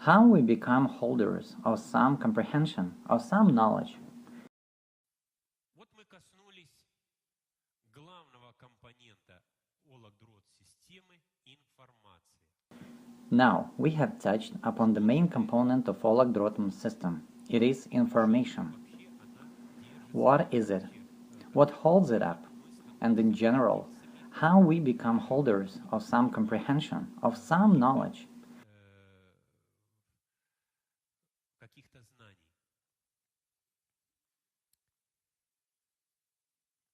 how we become holders of some comprehension, of some knowledge. Вот мы коснулись главного компонента системы информации. Now, we have touched upon the main component of Olak-Drotum system. It is information. What is it? What holds it up? And in general, how we become holders of some comprehension, of some knowledge. Каких-то знаний.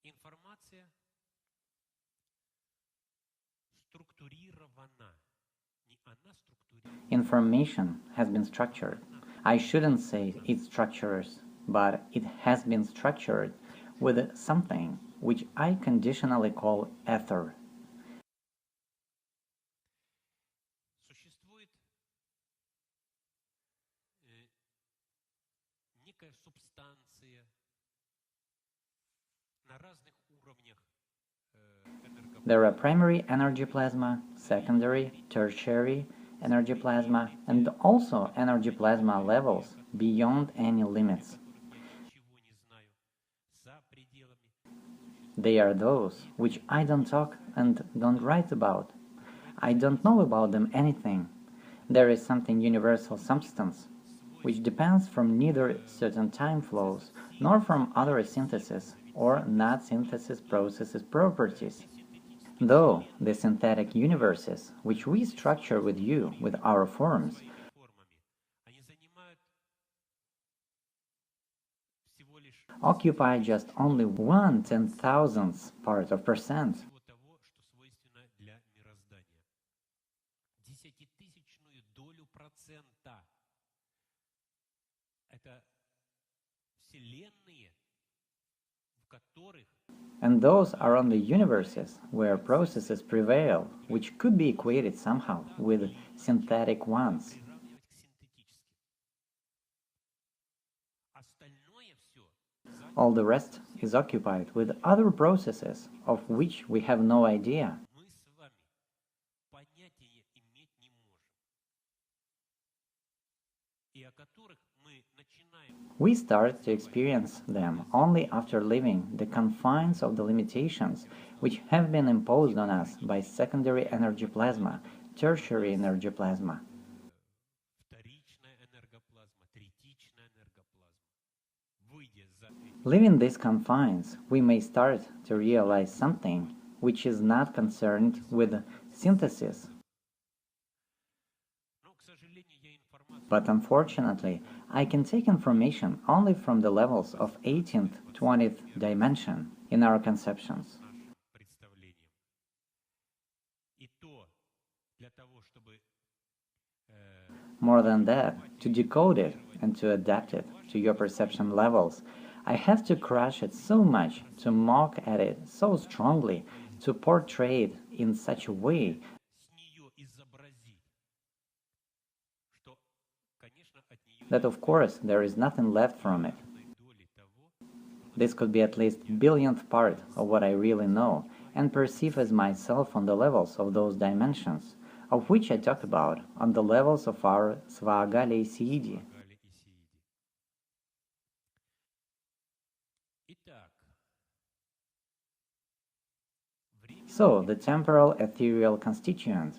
Информация структурирована. Не она структурирована. Information has been structured. I shouldn't say its structures, but it has been structured with something which I conditionally call ether. Существует некая субстанция на разных уровнях There are primary energy plasma, secondary, tertiary energy plasma, and also energy plasma levels beyond any limits. They are those which I don't talk and don't write about. I don't know about them anything. There is something universal substance, which depends from neither certain time flows nor from other synthesis or not synthesis processes properties. Though the synthetic universes, which we structure with you, with our forms, occupy just only 1/10,000th part of percent. And those are only universes where processes prevail, which could be equated somehow with synthetic ones. All the rest is occupied with other processes of which we have no idea. We start to experience them only after leaving the confines of the limitations which have been imposed on us by secondary energy plasma, tertiary energy plasma. Leaving these confines, we may start to realize something which is not concerned with synthesis. But unfortunately, I can take information only from the levels of 18th, 20th dimension in our conceptions. More than that, to decode it and to adapt it to your perception levels, I have to crush it so much, to mock at it so strongly, to portray it in such a way that of course there is nothing left from it. This could be at least billionth part of what I really know and perceive as myself on the levels of those dimensions, of which I talked about on the levels of our Svagala Iissiidi. So, the temporal ethereal constituent.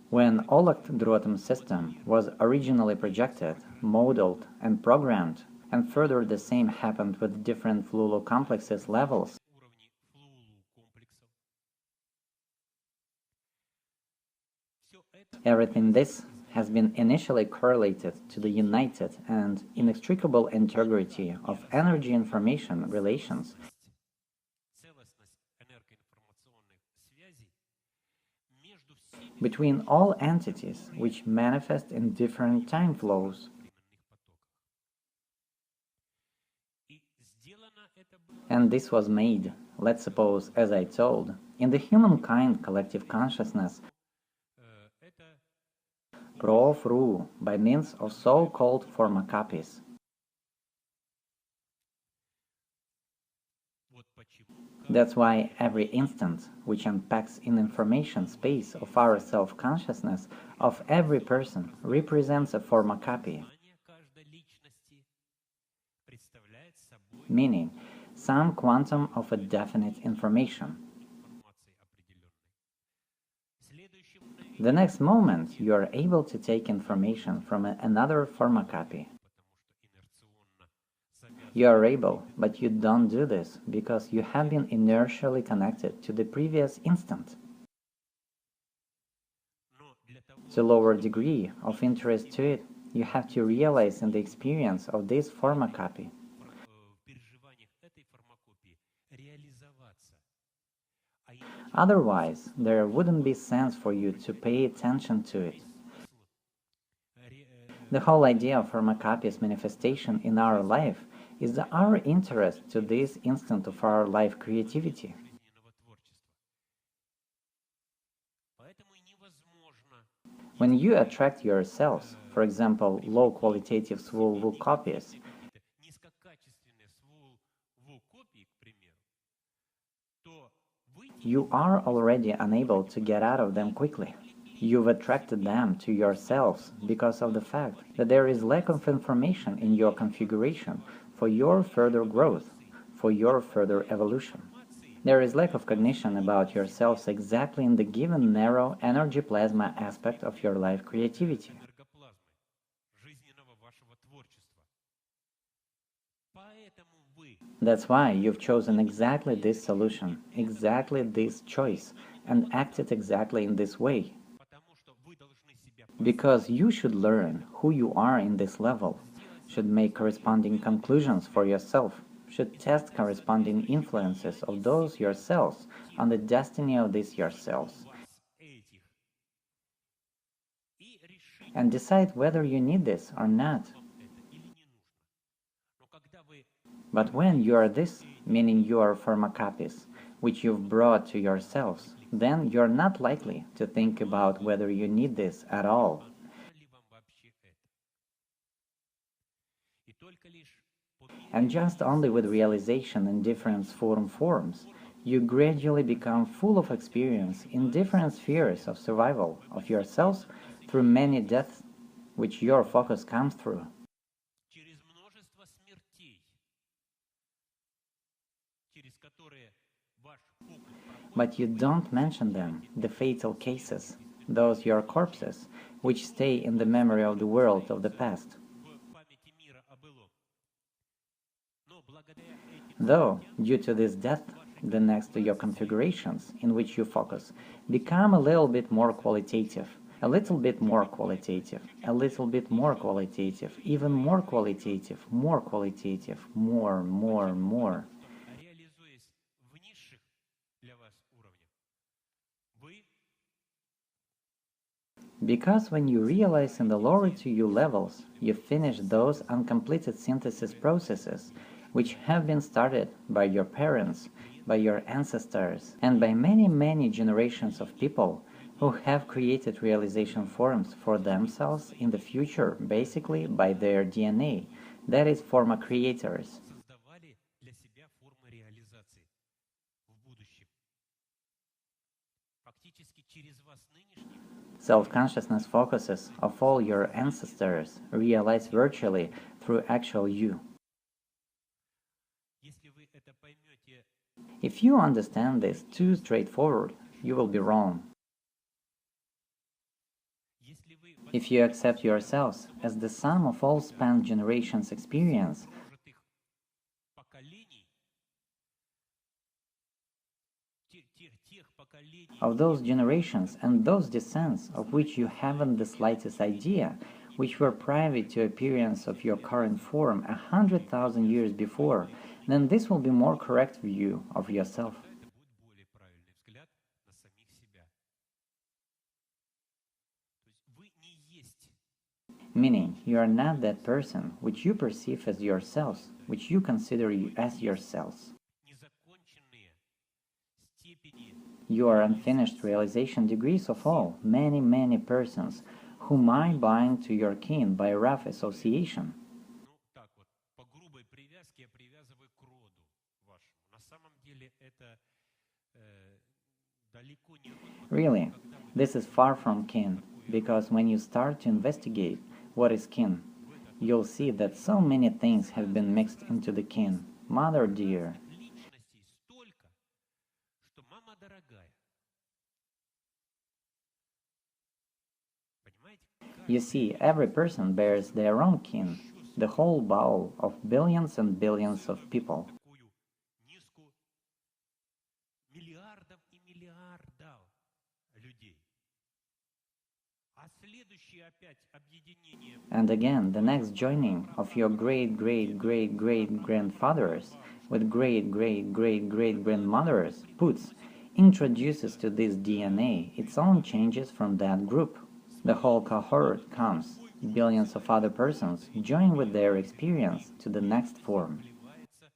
When Olak-Drotum system was originally projected, modeled, and programmed, and further the same happened with different Flulu complexes levels, everything this has been initially correlated to the united and inextricable integrity of energy-information relations between all entities which manifest in different time flows. And this was made, let's suppose, as I told, in the humankind collective consciousness pro-through by means of so-called formacopies. Вот почему That's why every instant which unpacks in information space of our self-consciousness of every person represents a forma copy, сознание каждой личности представляет собой meaning some quantum of a definite information. информации определенной. Следующим мгновением, The next moment, you are able to take information from another forma copy. потому что инерционно завязан, You are able, but you don't do this because you have been inertially connected to the previous instant. но для того, To lower degree of interest to it, you have to realize in the experience of this forma copy. в переживаниях этой фармакопии реализоваться. А иначе Otherwise, there wouldn't be sense for you to pay attention to it. смысл The whole idea of pharmacopy's manifestation in our life is our interest to this instant of our life creativity. жизненного творчества. Поэтому и невозможно When you attract yourselves, for example, low-qualitative SWU copies, какие-то низкокачественные копии, к примеру, то выйти you are already unable to get out of them quickly. You've attracted them to yourselves because of the fact that there is lack of information in your configuration for your further growth, for your further evolution. There is lack of cognition about yourselves exactly in the given narrow energy plasma aspect of your life creativity. энергоплазмой жизненного вашего творчества. Поэтому вы That's why you've chosen exactly this solution, exactly this choice, and acted exactly in this way. потому что вы должны себя Because you should learn who you are in this level, should make corresponding conclusions for yourself, should test corresponding influences of those yourselves on the destiny of these yourselves, вас этих и решить, and decide whether you need this or not. вам это или не нужно. Но когда вы But when you are this, meaning you are pharmacopies, which you've brought to yourselves, then you're not likely to think about whether you need this at all. нужно ли вам вообще это. И только лишь по мере And just only with realization in different forms, you gradually become full of experience in different spheres of survival of yourselves through many deaths which your focus comes through. через множество смертей, через которые ваш фокус проходит But you don't mention them, the fatal cases, those your corpses, which stay in the memory of the world of the past. в памяти мира о былом. Но благодаря этим Though, due to this death, the next to your configurations in which you focus become a little bit more qualitative, a little bit more qualitative, a little bit more qualitative, even more qualitative, more qualitative, more, more. реализуясь в низших для вас уровнях, вы Because when you realize in the lower to you levels, you finish those uncompleted synthesis processes which have been started by your parents, by your ancestors, and by many generations of people who have created realization forms for themselves in the future, basically by their DNA, that is, forma creators. создавали для себя формы реализации в будущем. Фактически через вас нынешних Self-consciousness focuses of all your ancestors realized virtually through actual you. если вы это поймете, If you understand this too straightforward, you will be wrong. если вы If you accept yourselves as the sum of all spent generations' experience, прожитых поколений, тех поколений, of those generations and those descents of which you haven't the slightest idea, which were private to appearance of your current form 100,000 years before, then this will be more correct view of yourself. это будет более правильный взгляд на самих себя. То есть вы не есть Meaning, you are not that person which you perceive as yourselves, which you consider you as yourselves. незаконченные степени You are unfinished realization degrees of all, many persons, whom I bind to your kin by rough association. ну так вот, по грубой привязке я привязываю к роду вашему. На самом деле это далеко не род, потому Really, что когда мы this is far from kin, because when you start to investigate what is kin, you'll see that so many things have been mixed into the kin. Mother dear. личностей столько, что мама дорогая. Понимаете? You see, every person bears their own kin, the whole bowl of billions and billions of people. Такую низкую миллиардов и миллиардов людей. А следующее опять объединение And again, the next joining of your great great great great grandfathers with great great great great grandmothers introduces to this DNA its own changes from that group. The whole cohort comes, billions of other persons join with their experience to the next form. вливается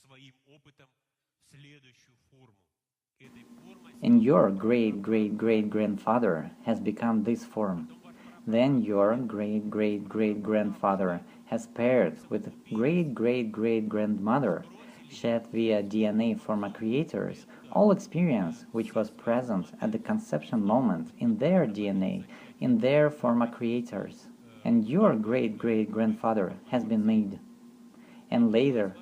своим опытом в следующую форму. Этой формой And your great great great grandfather has become this form. Then your great great great grandfather has paired with great great great grandmother, shed via DNA forma creators all experience which was present at the conception moment in their DNA, in their forma creators. And your great great grandfather has been made. And later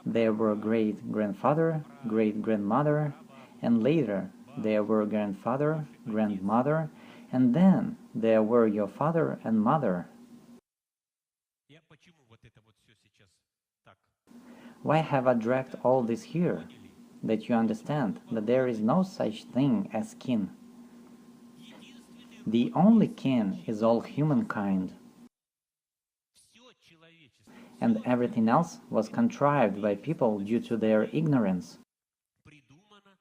there were great grandfather, great grandmother, and later there were grandfather, grandmother, and then there were your father and mother. я почему вот это вот все сейчас так? Why have I dragged all this here? That you understand that there is no such thing as kin. Единственный The only kin is all humankind, все человечество and everything else was contrived by people due to their ignorance. придумано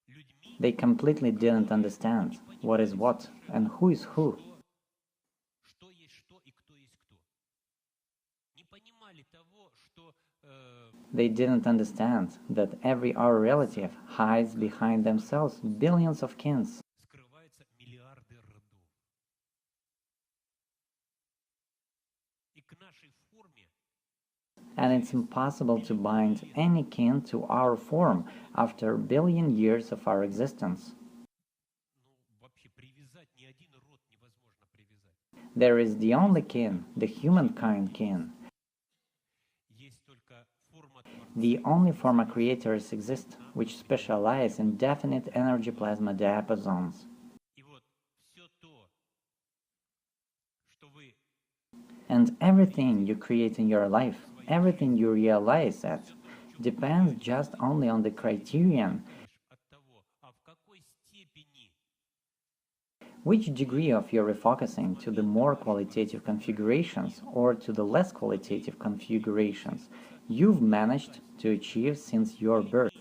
людьми, They completely didn't understand what is what and who is who. что есть что и кто есть кто. Не понимали того, что They didn't understand that every our relative hides behind themselves billions of kins, скрываются миллиарды родов. И к нашей форме and it's impossible to bind any kin to our form after a billion years of our existence. вообще привязать ни один род невозможно привязать. There is the only kin, the humankind kin. Есть только форма The only forma creators exist which specialize in definite energy plasma diapasons. И вот все то, что вы And everything you create in your life, everything you realize at, depends just only on the criterion лишь от того, а в какой степени which degree of your refocusing to the more qualitative configurations or to the less qualitative configurations you've managed to achieve since your birth.